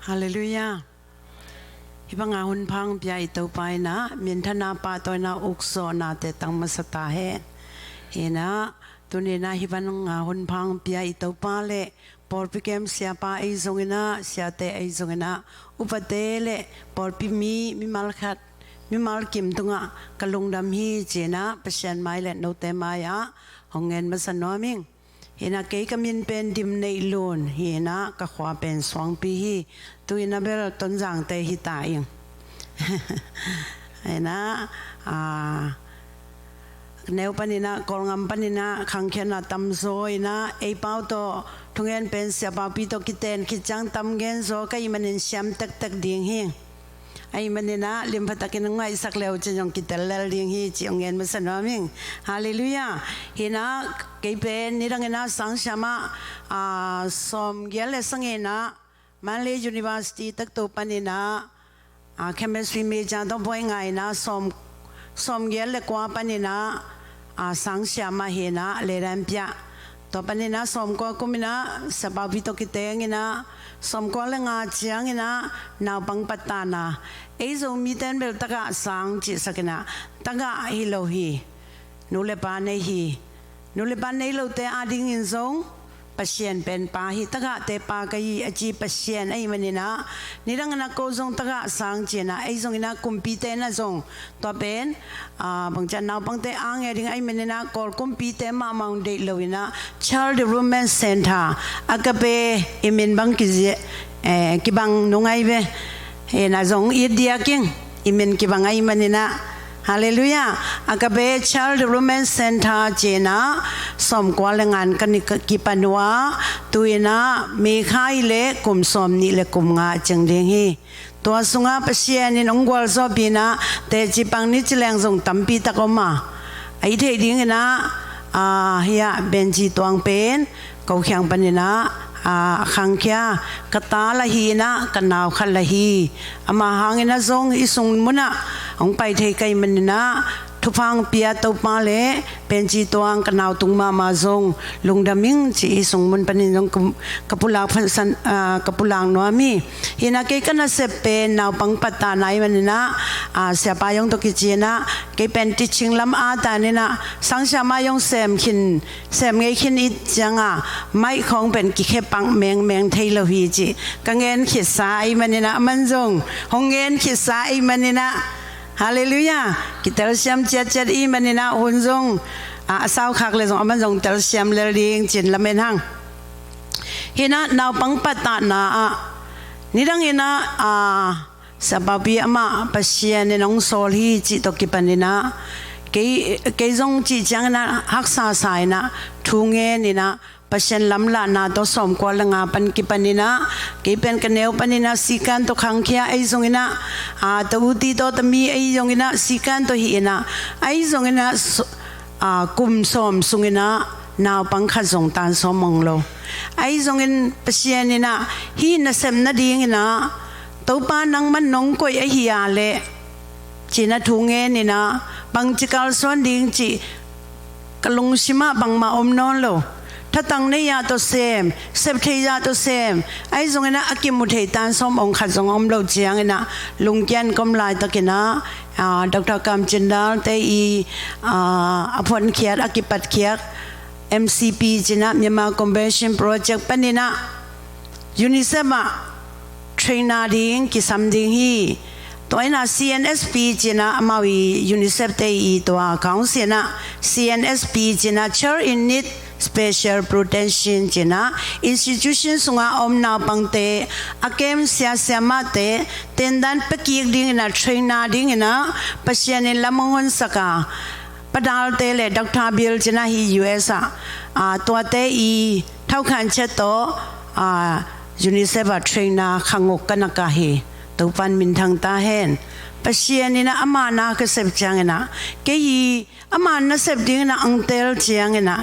ฮาเลลูยาฮิบังอาหุนพังเปียอิตาไปนะมินทนาปาตัวนาอุกโซนาเตตังมัสตาเฮเฮนะตัวนี้นะฮิบังอาหุนพังเปียอิตาปาเลปอลพิเกมเสียปาไอซงนะเสียเตไอซงนะอุปเตเลปอลพิมีมัลขัดมีมัลกิมตุงะกะลุงดำฮีเจนะเปเชียนไม้และโนเตมายะหงเงินมาสนอมิงเฮนะเกยกมินเป็นดิมในลูนเฮนะกะขวาเป็นสองปีฮีตุยนะเบลต้นจางเตหิตาเองเฮนะแนวปนินะกอลงามปนินะขังเขนะตำโซยนะไอเป้าโตทุงเงินเป็นเสียบาปีโตกิเตนคิดจังตำเงินโซก็ยิมันเห็นเสียมตักดิ่งเฮงไอ้มันนี่นะลิมพัตกินง่ายสักแล้วจะยองกิตเลลดิ่งฮีจีองเงินมาสนอมิงฮาเลลูยาเฮนะเกยเป็นนี่ดังนะสังชามาสมเกลสังเงนะมันเลยยูนิเวอร์ซิตี้ตักตัวปนินะเคมีสตรีเมจังต้องพูดง่ายนะสมเกลกว่าปนินะสังชามาเฮนะเลรัมเปียตัวปนินะสมกว่ากุมินะสบายพิโตกิเตงนะสมกว่าเลงอาเจียงนะนาวบังปัตตานะไอ้ส่งมีเต้นเบลตะกะสังจิสักนะตะกะฮิโลฮีนูเลปานในฮีนูเลปานในโลเตอาดิงินซงปัศยันเป็นปาหิตะกะเตปากยีอจีปัศยันไอ้มันนี่นะนี่ดังนั้นก็ส่งตะกะสังจินะไอ้ส่งนะคุมปีเตนะส่งตัวเป็นบางจันนาวบางเตอ่างเอริงไอ้มันนี่นะกอลคุมปีเตมามังเดลวินะ Child Development Center อากาเปอิมินบังกิเจกิบังนุงไอเบเฮนะส่งอีเดียกิงอิมินกิบังไอ้มันนี่นะฮาเลลูยาอากาเบ Child Development Center เจนะสมกว่าแรงงานกันกิปันวะตัวนะมีค่ายเล็กกลุ่มสมนี่เล็กกลุ่มงาจังเดียงฮีตัวสุงาเปเชียนี่น้องกวลซอบีนะแต่จีบังนี่จะแรงส่งตั้มปีตะกมาไอเทดิ้งนะเฮียเบนจีตวงเป็นเขาแข่งปันนี่นะขังเขียกตาละฮีนะกันนาวขันละฮีอามาหางนะซงอิสุงมุนะองไปเทไกมันนะทุพังเปียตบมาเลเป็นจีตวงกันนาวตุงมาซงลุงดามิงจีอิสุงมุนปันนี่ซงกปุลาพันสันกปุลางนัวมีฮินะเกกันนะเสเป็นนาวปังปัตตาไนมันนะเสียปายองตกิจีนะเกเป็นติชิงลำอาตานี่นะสังชามายองเสมขินเสมไงขินอีจังไม่ของเป็นกิเคปังแมงไทยโลฮีจีกังเงินขิดสายมันนี่นะมันซงหงเงินขิดสายมันนี่นะฮาเลลูยากิตลเซียมเจ็ดอีมันนี่นะหุ่นซงสาวคักเลยซงมันซงตลเซียมเลริงจินละเมนหังเห็นนะนาวปังปัตตานะนี่ดังเห็นนะสบายบีอามาปัศยานี่น้องโซลีจิตกิปันนี่นะเกยซงจิจังนะฮักษาสายนะทุ่งเงินนี่นะปัศยันลำละนาตัวสมกว่าละงาปันกิปันนี่นะเกยเป็นกันเนวปันนี่นะสิกันตัวขังเขียไอซงนี่นะตัวอุติตัวตมีไอซงนี่นะสิกันตัวหีนะไอซงนี่นะกุมสมซงนี่นะนาวปังขัดซงตานสมมงโลไอซงนี่ปัศยันนี่นะฮีนะเซมนาดีนี่นะตัวปานังมันนงกวยไอฮีอาเลจีน่าทุ่งเงินนี่นะบางจิกาลส่วนดิ่งจีกลงชิมาบางมาอมนอนโลถ้าตั้งในยาตัวเซมเทียาตัวเซมไอ้ตรงนั้นอากิมุเทตันสมองขัดสงอมโลเจียงนะลุงแกนกำลายตะกินะดร.กำจินดาลเตอีอภรเขียดอากิปัดเขียด MCP จีนะมีมาคอมเบชั่นโปรเจกต์ปนินะยูนิเซฟเทรนนาดิ้งกิสัมดิ้งฮีตัวนั้น CNSP จีน่ามาวิยูนิเซฟเตอีตัวเขาเสียนะ CNSP จีน่า Child in Need Special Protection จีน่า Institution สุงาอมนาปังเตอาเกมเสียมาเตเต็นดันเปกีกดิ้งนะเทรนนาดิ้งนะปัศยานิละมังวันสักาปดาลเตเลดร.บิลจีน่าฮี US ตัวเตอีเท่าขันเชโตยูนิเซฟเทรนนาขังกกันนักฮีตัวปันมินทางตาเห็นปัศยานี่นะอามานาก็เสพจังนะเกยีอามานาเสพดิ้งนะอังเตลจังนะ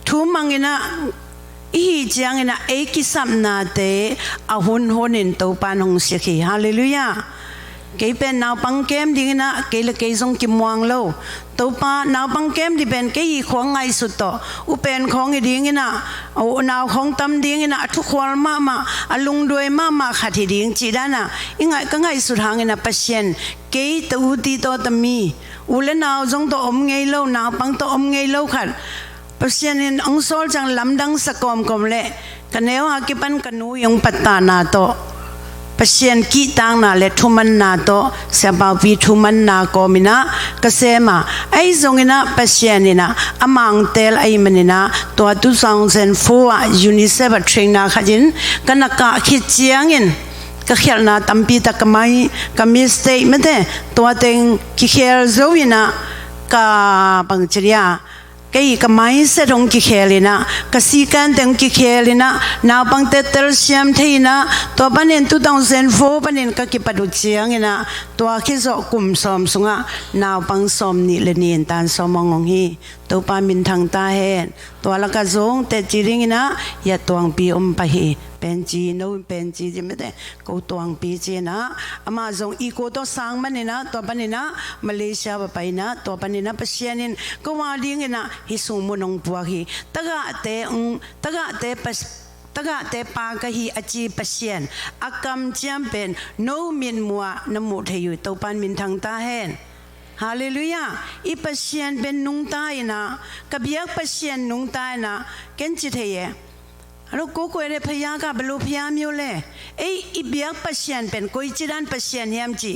ทุ่มมังนะอีจังนะเอกิสัมนาเตอหุนหุนินตัวปันหงสิกีฮาเลลูยา cái bên nào bằng kem đi na cái là cái giống kim hoàng lâu tàu pa nào bằng kem đi bên cái khoang ngay sụt to u bên khoang cái đi na nào khoang tâm đi na thu khoang mà alung đuôi mà khát thì đi chỉ đó na ngay cái ngay sụt hàng na pasien cái tàu đi to tâm mi u lên nào giống to ngay lâu nào bằng to ngay lâu khát pasien in ang sol chẳng lắm đăng sắc com lệ cái nếu cái ban cái núi yung patta na to pasien ki tang na le thuman na to sabau pi thuman na ko mina kasema ai zongina pasien ina amang tel ai manina to 2004 UNICEF trainer khajin kanaka khichiangin ka khelna tampi ta kamai kami state mate to teng ki khel zoina ka pangchria cái máy sẽ trong cái khe na cái sĩ can trong cái khe na nào bằng tel xem thấy na tua ban nên 2004 ban nên cái bắt đầu chiang na tua khi zo cùng xóm sunga nào bằng xóm ni lên niên tan xóm mong hi tua ba min thang ta hen tua là cái giống te chỉ riêng na ya tuang pi pa hi bên chỉ nấu bên chỉ gì mấy thế câu tuang pi chỉ na ama giống eco to sang man na tua ban na Malaysia ba pai na tua ban na pasien câu mà đi na hi sung mo nong bua hi taga te pa ka hi achi pasien akam chiam pen no min mua namu theyu to pan min thang ta hen hallelujah i pasien ben nung ta ina kabiak pasien nung ta na ken chi theye alo ko ko re phaya ka blu phya myo le ei i biak pasien pen koi chiran pasien yam chi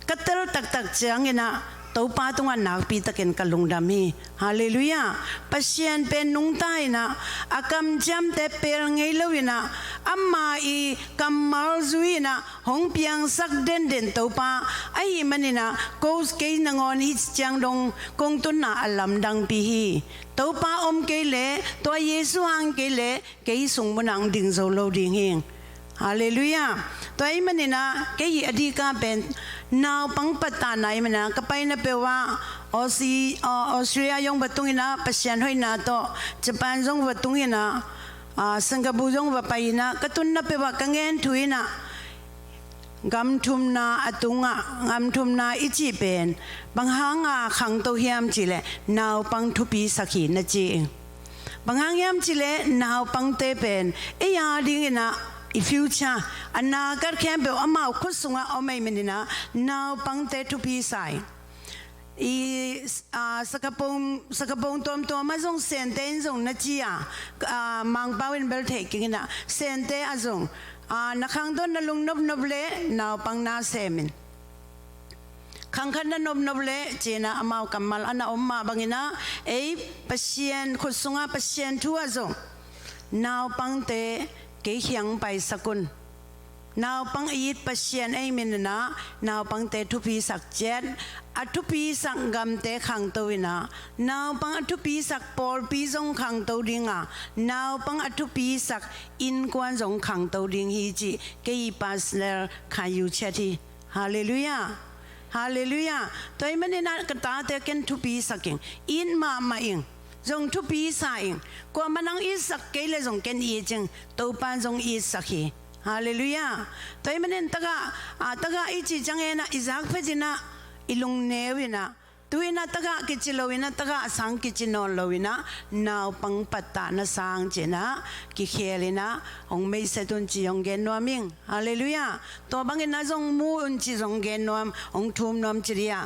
katal tak chang ina tàu pa tung an nak pi taken kalung dami hallelujah pasien pen nung tai na akam jam te per ngei lowina amma i kamal zuina hong piang sak den tàu pa ai manina kos ke nangon hi chang dong kong tun na alam dang pi hi tàu pa ke le to yesu ang ke le ke sung munang ding zo lo ding hing hallelujah to ai manina ke hi adika pen nào bằng pata này mà na kapai na pewa Australia yung batungina pasien hoy na to Japan yung batungina Singapore yung bapai katun na pewa kangen tuina gam thum na atunga gam thum na ichi pen banghanga khang to hiam chile nào pang thupi sakhi na chi banghang hiam chile nào pang te pen e ya dingina in future anagar kembe ama kusunga omai menina now pangte to pi sai i sakapong tom azong sente zong na chia mang bawin bel taking na sente azong nakhang don na lung nob le now pang na semin khangkhan na nob le chena ama kamal ana omma bangina ei pasien kusunga pasien tu azong now pangte cái hiang bài sakun nào pang ít pasien ai min na nào pang te thupi sak jet athupi sak gam te khang to ina nào pang athupi sak por pi jong khang to dinga nào pang athupi sak in kwan jong khang to ding hi chi ke pasler khayu chati hallelujah hallelujah toy manina kata te ken thupi saking in ma ing dòng thu pi sai qua mà năng ít sắc cái là dòng cái gì chừng tàu pan dòng ít sắc hi hallelujah tôi mình taga ít chỉ chẳng em na Isaac phải gì na ilung neo na tôi na taga cái chỉ lâu na taga sang cái chỉ non lâu na nào bằng pata na sang chỉ na cái khéo na ông mấy sẽ tuân chỉ ông gen noam mình hallelujah tôi bằng na dòng mu chỉ dòng gen noam ông thum noam chỉ ria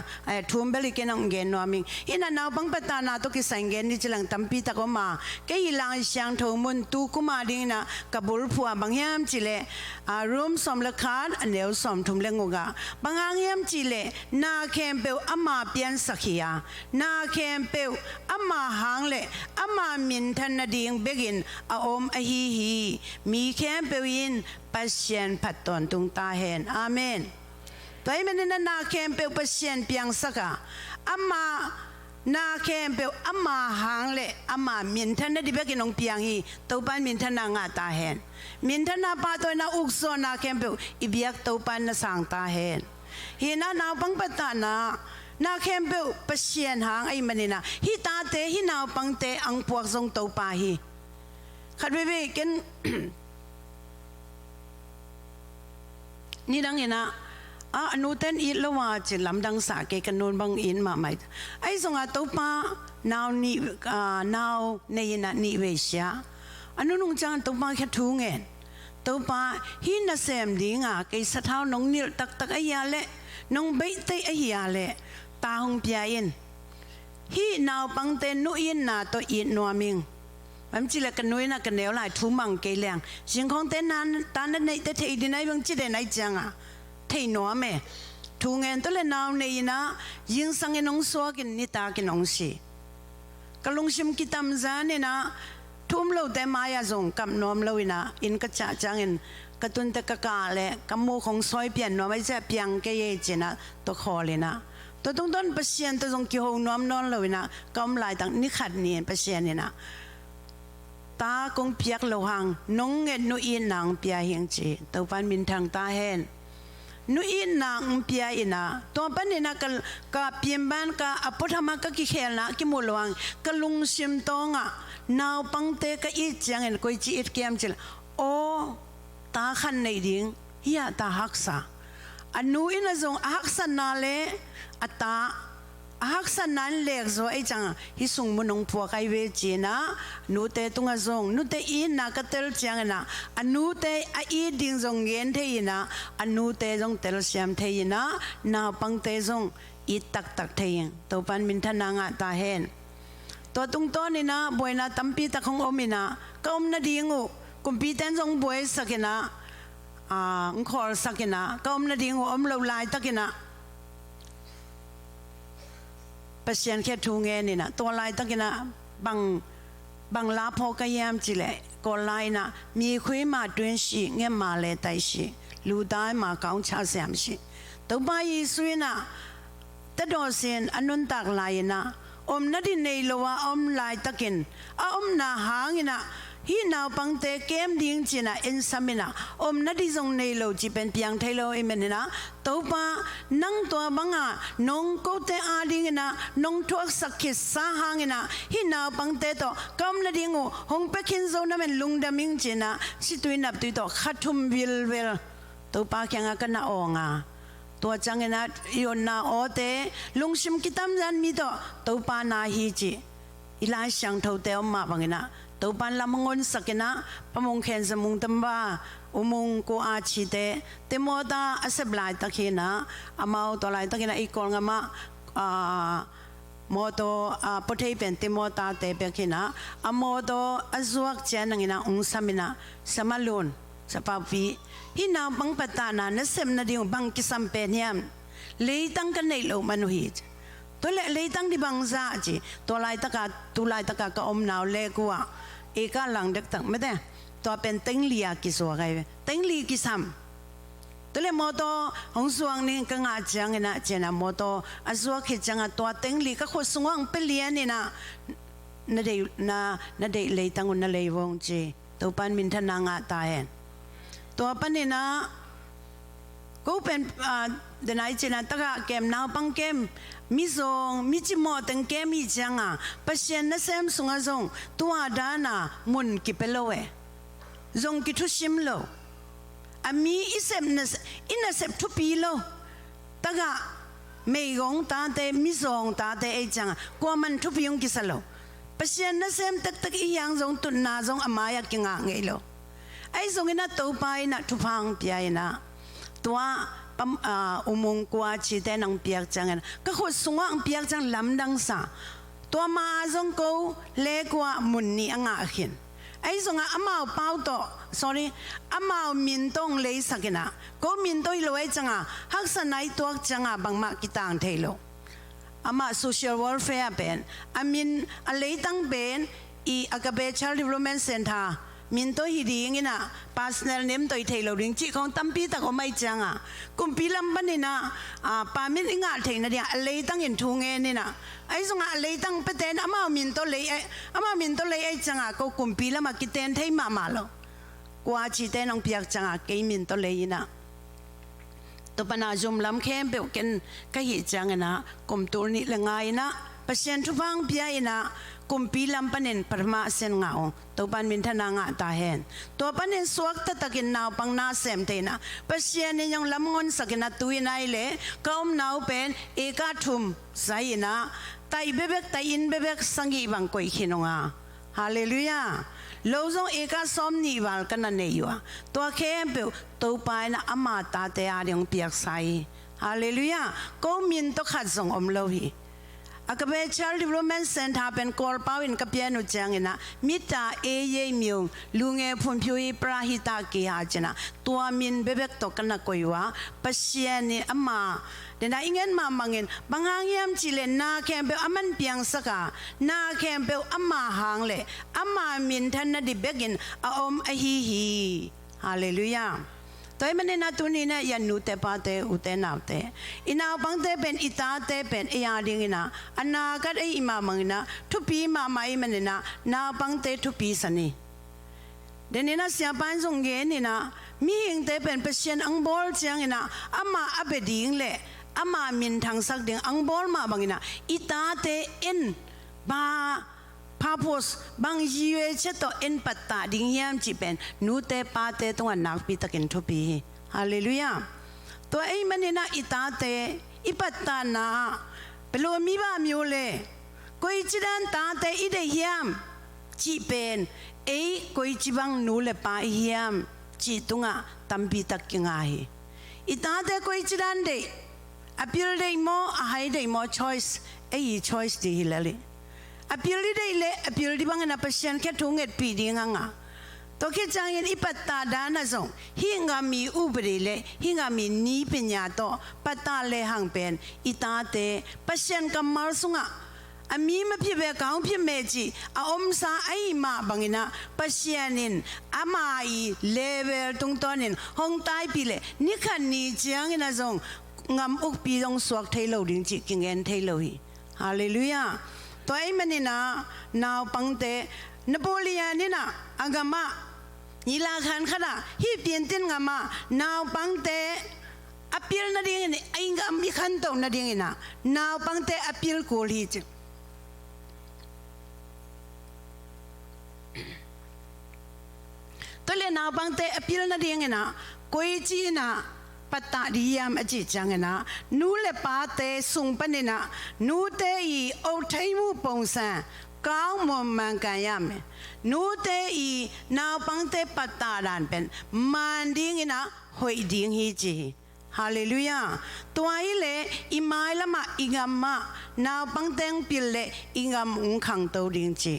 thum beli cái ông gen noam mình ina nào bằng pata na tôi cái sang gen đi chỉ lang tampi ta có mà cái lang sang thâu mun tu cũng mà đi na kabul phua bằng hiam chỉ lệ room som la khan aneu som thum leng ngoga bằng ang hiam chỉ lệ na kem bel ama pian sakhiya na kem bel ama hang lệ ama min than na ding begin a om a hi mi kem bel pasien paton tung ta hen amen toy men na kem bel pasien piang saka ama na kem bel ama hang le ama min than na di begin ong piang hi to ban min than na nga ta hen min than na pa toy na ukso na kem bel ibiak to pan na sang ta hen hina na pang patana na kem bel pasien hang ai manina hi ta te hi na pang te ang puak zong to pa hi khat be ken ni dang ina อนุเต้นอีละว่าจะลำดังสาเกกันนูนบังอินมาไม่ไอ้สงอาตัวป้านาวนี่นาวในนัดนี่เวชยาอนุนุ่งจังตัวป้าแค่ทุ่งเงินตัวป้าหินเสมดิงเกยสะเท้าน้องนิลตักไอ้ยาเล่น้องเบยเตไอ้ยาเล่ตาหงเปียอินฮีนาวปังเตนุอินนาตัวอินนัวมิงมันจิเลกันนุยนะกันเดียวหลายทุ่มังเกลียงสิงของเต้นนั้นตานนั้นในเตทีดีนายบังจิเดนายจังเทนัวเมทุ่งเงินตัวเล่นนาวในนะยิงสังเงินองสวกินนิตากินองสีกลุงชิมกิตามจานเนี่ยนะทุ่มเราแต่มายาจงกับนอมเราอินะอินกระจ่าจังอินกระตุนตะกะกาเล่กับมูของซอยเปลี่ยนนอไม่ใช่เพียงแค่เยจินะตัวคอเลยนะตัวตรงต้นเปอร์เซ็นต์ตัวตรงกี่หงนอมนอนเลยนะกำไรต่างนิขัดเนียนเปอร์เซ็นต์เนี่ยนะตากงเปียกโลหังน้องเงินนุอินนางเปียเฮงจีตัวปันมินทางตาเห็นนุอินนางเปียอินะตัวปันนี่นะก็เปลี่ยนบ้านก็อภิธรรมก็กิเคลนะกิมูลวังก็ลุงชิมตองนาวปังเตก็อีจังเห็นกุยจีอิดเกมจิลโอตาขันในดิ่งเฮียตาฮักษาอนุอินะจงฮักษานาเลอตาฮักษานั้นเล็กโซไอจังฮิสุงมุนงพัวไกเวจีนะนูเตตุงจงนูเตอินนักเตลจังนะอนุเตอีดิ่งจงเงินเทียนะอนุเตจงเตลเซียมเทียนะนาปังเตจงอีตักเทียงตัวปันมินทนางะตาเห็นตัวตุงต้นนี่นะบวยนะตั้มปีตะของอมินะก็อมนาดิ่งกุมปีเตนจงบวยสักนะขอสักนะก็อมนาดิ่งอมเราลายตักนะเปอร์เซ็นต์แค่ทุ่งเงินนี่นะตัวลายตั้งกินะบางลาพอกยามจิเลก็ลายนะมีคุยมาด้วยสิเงี้ยมาเลยแต่สิลูได้มาเกาชาเสียมสิตัวไปสุยนะแต่ดอเซนอนุนตักลายนะอมนัดในโลวาอมลายตะกินอมนาหางนะฮีนาวปังเตเกมดิ้งจีนะอินสามินะอมนัดที่ทรงในโลจีเป็นเพียงเทโลเอเมนนะตัวป้านั่งตัวบังน้องโกเตอาดิ้งนะน้องทุกสักขิดสาหางนะฮีนาวปังเตโตกำนัดดิ้งหงเปกินโซนะเป็นลุงดามิงจีนะสิตุยนับตุยโตขัดทุมวิลตัวป้าแข่งกันนะองตัวจังนะยนนาโอเตลุงชิมกิตามจันมีตัวป้านาฮีจีอีลาช่างเท่าเตอมาบังนะตัวปันละมงอนสักนะปมงเขนสมุงตัมบ้าอุมงกูอาชิเตเตโมตาอาเซบลายตะเขนะอามาตัวลายตะเขนะอีกองมาโมโตปะเทเป็นเตโมตาเตเปเขนะอาโมโตอาซวกเจนังนะองสามินะสมาลุนสปาฟีฮินาบังปตานะนเซมนาดิงบังกิสัมเปเนียมเลยตั้งกันในโลกมนุษย์ตัวเลยตั้งที่บังซาจีตัวลายตะกาตัวลายตะกาก็อมหนาวเล็กว่าเอกาหลังเด็กตั้งไม่ได้ตัวเป็นเต็งเลียกิสวะไงเต็งลีกิซัมตัวเลยมอโตของสวงนี่ก็งาจังนะเจนะมอโตอาสวกจังตัวเต็งลีก็ขดสวงเป็นเลียนี่นะนั่นเดเลยตั้งนั่นเลยวงจีตัวปันมินทนางาตายตัวปันนี่นะก็เป็นเดี๋ยวไหนเจนะตะกะเกมนาวปังเกมมิซงมิจิโมตังเกมิจังเปอร์เซ็นต์นั่นเซมสุงาซงตัวดานามุนกิเปโลเอซงกิทุชิมโลอามีอิเซมนัสอินัสเซปทุปีโลตะกะเมยงตาเตมิซงตาเตไอจังกว่ามันทุปียงกิสโลเปอร์เซ็นต์นั่นเซมตักอียังซงตุนนาซงอามายกิงะเงยโลไอซงอินะตัวไปนะทุพังปียนะตัวอุโมงค์กว่าชีเตนังเปียกจังก็ขดสงฆ์เปียกจังลำดังสาตัวมาจงกูเล็กว่ามุนนี่อ่างหินไอ้สงฆ์อามาเป้าโต sorry อามามินตงเลยสักนะก็มินโตอีโลไอจังฮักษณะตัวจังบางมากิตังเทโลอามา social welfare เป็นอามินอะไรตั้งเป็นอีอากาเบช child development centerมินโตฮิดีงี้นะ personal name ตัวเทโลริงจีของตั้มปีตะก็ไม่จังกุมปีลำบันนี่นะปามินงาเทนะเดียอะไรตั้งเห็นทุ่งเงินนี่นะไอ้สงอะไรตั้งเป็นเทนอามามินโตเลยอามามินโตเลยไอ้จังก็กุมปีละมากิเตนเทมาโลกว่าจีเตนองเปียกจังเกยมินโตเลยนะตัวปนาจุมลำเข้มเปลกันก็หิจังนะกุมตัวนี้ละไงนะ ปัศยันทุพังเปียอินะกุมปีลำปันเนนปรมาเซนงาองตัวปันมินทนางะตาเห็นตัวปันเนนสวกตะตะกินนาวปังนาเซมเตนะปัศยันเนี่ยยังลำงอนสักินาตุยนายเล่ก้มนาวเป็นเอกาทุมไซนะไตเบเบกไตอินเบเบกสังกีบังกุยขินงาฮาเลลูยาโลซงเอกาสมนีวาลกันนั่นเองตัวเข้มเปตัวไปนะอามาตาเตอาเดียงเปียกใสฮาเลลูยาก็มินตัวขัดส่งอมโลหิอากาเบชัลดิบลเมนเซนทาเป็นกอลปาวินกับเปียนุจังนะมิตาเอเยมิวลุงเอพุนพิวปราหิตาเกียจนะตัวมินเบเบกตกันนักกุยวะปัศยานีอามาเดน่าอิงเงินมามังเงินบางอย่างยามจิเลนาแคมเปอามันเปียงสักานาแคมเปอามาหางเลอามามินทันนาดิเบกินอาอมอฮีฮีฮาเลลูยาตัวมันเนี่ยนาตุนีเนี่ยยันนูเตปาเตอุเตนาเตอินาบังเตเป็นอิตาเตเป็นเอียดิงินะอันนากัดไออิมามังนะทุปีมาไม่มันเนี่ยนะนาบังเตทุปีสันนี่เดนี่นะเสียปันส่งเงินนี่นะมีหิงเตเป็นเปอร์เซ็นต์อังบอลเชียงนี่นะอามาอับดิงเล่อามามินทางสักเดียงอังบอลมาบังนะอิตาเตอินบาพาโพสบางยีเวชโตอินปัตตาดิ่งยามจีเป็นนูเตปาเตตรงนักปีตะกินทุปีฮาเลลูยาตัวไอ้มันนี่นะอิตาเตอิปัตตานาเปโลมีบ้ามิโอเลกุยจิดันตาเตอิเดียมจีเป็นไอ้กุยจิบังนูเลปาเฮียมจีตุงะตัมปีตะกิงไออิตาเตกุยจิดันเดอพิลเดย์โมอาไฮเดย์โมช้อยส์ไอ้ช้อยส์ดีฮิลเลอพิลดีได้เลยอพิลดีบังเงินปัศยันแค่ทุ่งเงินปีดีงั้งอ่ะตัวแค่จังเงินอิปัตตาดานะส่งหิงามีอุบริเลหิงามีนีปัญญาโตปัตตาเลหังเป็นอิตาเตปัศยันกัมมาสุงอ่ะอามีมาพิเวกางพิเมจิอาอมซาไอมาบังเงินปัศยันินอามาอีเลเวลตรงตัวนินห้องใต้ปีเลนี่ขันนี้จังเงินส่งงามอุกปีตรงสวกเทโลดิ้งจิกิงเงินเทโลฮีฮาเลลูยาตัวไอ้มันนี่นะนาวปังเตนโปเลียนนี่นะอากามานีลาขันขนาฮีเปลี่ยนตินกามานาวปังเตอพิลนาดิ่งนี่ไอ้กามีขันโตนาดิ่งนะนาวปังเตอพิลโกลีจตัวเลนาวปังเตอพิลนาดิ่งนะกุยจีนะปัตตาดียามอจิจังนะนูเลปาเตสุงปนินะนูเตอีโอทัยมูปงสันก้าวมมันกันยามนูเตอีนาวปังเตปัตตาดันเป็นมันดิ้งนะหอยดิ้งฮีจีฮาเลลูยาตัวไอเล่อิมาลมาอิงามมานาวปังเตงปิลเล่อิงามอุงขังโตดิ้งจี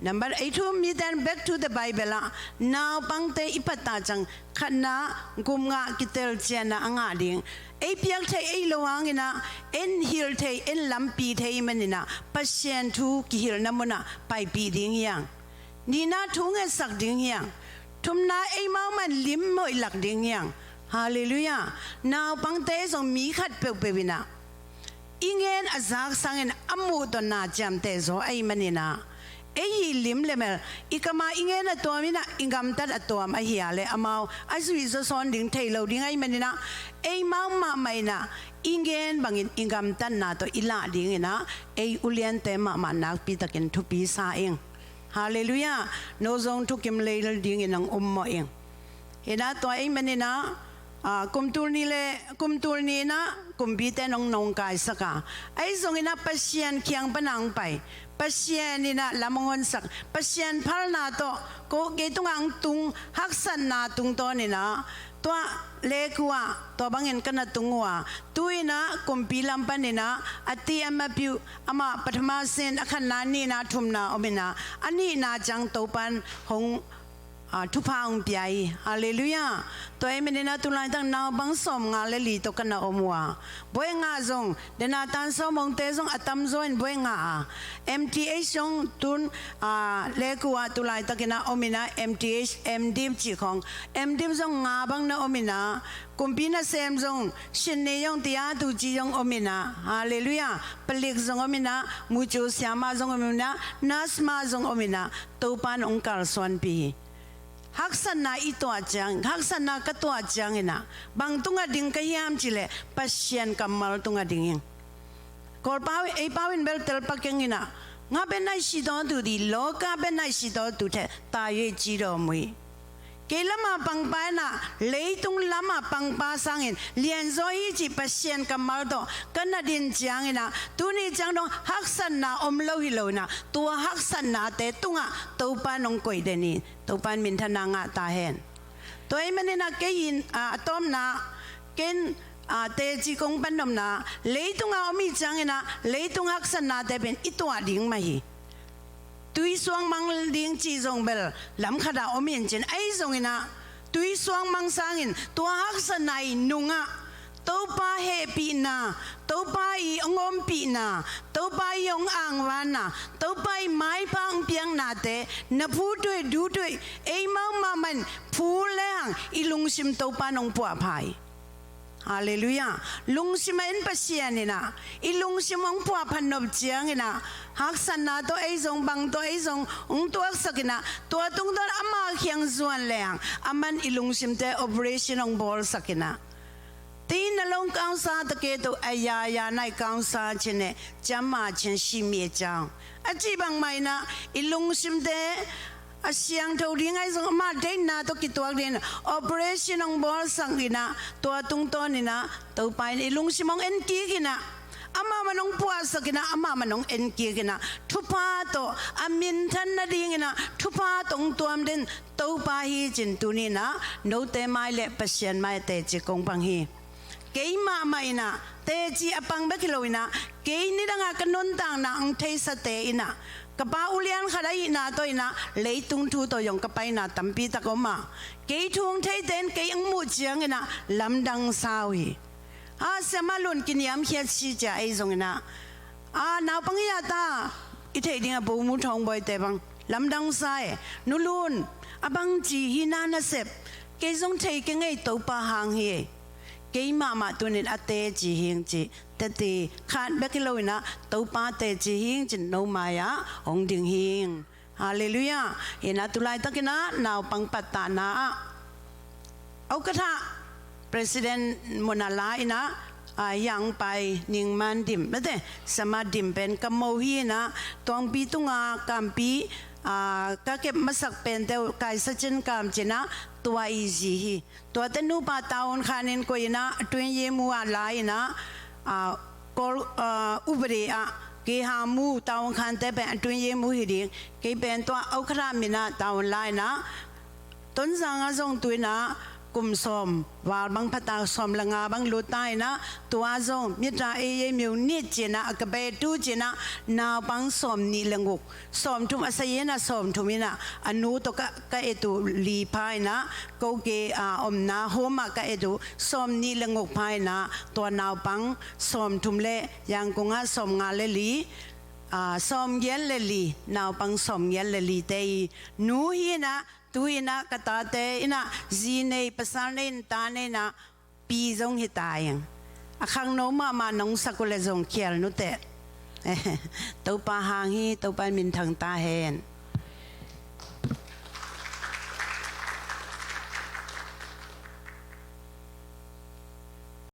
Number 8 me then back to the Bible now pangte ipata chang khana gumnga kitel chana anga ding e piak thai e lowangina en hil thai en lampi thai manina pasien thu ki hil namuna pai pi ding yang nina thunga sak ding yang thumna e mau man lim moi lak ding yang hallelujah now pangte song mi khat pe pe bina ingen azak sangen amu to na jam te zo ai manina ei lim le mel ikama ingen na to mina ingam tat atom a hia le amau asui zo son ding thailo ding ai manina ei mau ma mai na ingen bangin ingam tan na to ila ding na ei ulian te ma ma nak pi takin thu pi sa eng hallelujah no zong thu kim le ding inang ummo eng ina to ei manina kumtul ni na kumbite nong nong kai saka ai zong ina pasien kyang panang pai pasien ni na lamongon sak pasien phal na to ko ke tungang tung haksan na tung to ni na to lekwa to bangin kana tungwa tuina kumpilam panina ati amapiu ama pathama sen akhan na ni na thumna omina ani na jang topan hongทุพางปียฮาเลลูยาตัวเองไม่ได้นาตุลายตั้งนาวบังสมงาเลลีตกันนาอมัวบ่อยงาจงเดนาตันสมองเตจงอัตมจอยบ่อยงา MTH จงตุนเลกัวตุลายตะกินาอมินา MTH MDIM จีของ MDIM จงงาบังนาอมินากุมพีนาเซมจงชินเนยงติอาตุจีจงอมินาฮาเลลูยาปลิกจงอมินามูจูสยามาจงอมินานัสมาจงอมินาตูปานองค์การสวนปีHaksana itu ajang, haksana ketua ajang ina. Bang tunga ding kayam cile, pasien kamal tunga dinging. kol pawin bel tel pakengina nga ben nai si do tu di loka ben nai si do tu the ta yue ji do mui ke lama pang pa na leitung lama pang pa sangin lian zo yi ji pasien kamal do kana din jang ina tu ni jang dong hak san na om lo hi lo na tua hak san na te tunga to pa nong koi de ni to pan min thana nga ta hen toy manina ke yin atom na ken te ji kong pan nom na leitung a omi jang ina leitung hak san na te ben itwa ding ma hi tui suang mang ding chi zong bel lam khada omin chen ai zong ina tui suang mang sangin tua hak sanai nunga to pa he pi na to pa I ngom pi na to pa yong ang wan na to pa mai pang piang na te na phu tui du tui ei mau ma man phu lang ilung sim to pa nong pua phai Hallelujah. Lung simain pasianina. Ilung simong pua panop jiangina. Haksan na to ay zong bang to ay zong tuak sakina. Tua tung don ama hyang zuan leang. Aman ilung simte operation ng ball sakina. Tin na long kang sa taketo ayaya na kang sa chine jama chen simye jang. Aji bang may na ilung simte asyang tau ringai zong ma dai na to kituak din operation ng bol sangina to tung to nina to pain ilung simong enki kina ama manong puasa kina ama manong enki kina thupa to amin than na dingina thupa tong tuam din to pa hi chin tu ni na no te mai le pasien mai te chi kong pang hi keima mai na te chi apang ba kiloina ke ni danga kanon tang na ang thei sa te ina kapa ulian khadai na to ina leitung thu to yong kapai na tampi ta ko ma ke thung thei den ke ang mu chiang ina lamdang sawi samalun kiniam hiat si ja ai zong ina na pang ya ta I thei ding a bo mu thong boy te bang lamdang sai nulun abang ji hina na sep ke zong thei ke ngai to pa hang hi ke ma tunin ate ji hing ji tati khan bekilowina to pa te ji hing jin no maya ong ding hing hallelujah ina tulai takina naw pang patta na au katha president monala ina yang pai ning man dim bate sama dim pen kamo hi na tong pi tunga kampi ka ke masak pen te kai sachin kam china tua easy hi tua tenu pa taon khanin ko ina twin ye mu ala ina kol ubre ke ha mu taon khan te pen twin ye mu hi ding ke pen to au khra mina taon lai na ton zanga zong tuina kum som wal bang phata som langa bang lutai na tua zong mitra ye miu ni china ka be tu china na bang som ni languk som thum asayena som thumina anu to ka etu li phai na ko ke om na homa ka etu som ni languk phai na to naw bang som thum le yang kunga som nga le li som yel le li naw bang som yel le li te nu hi na tu ina kata te ina zine pasane tane na pi zong hitayang akhang no ma nong sakule zong kiel nu te to pa hang hi to pa min thang ta hen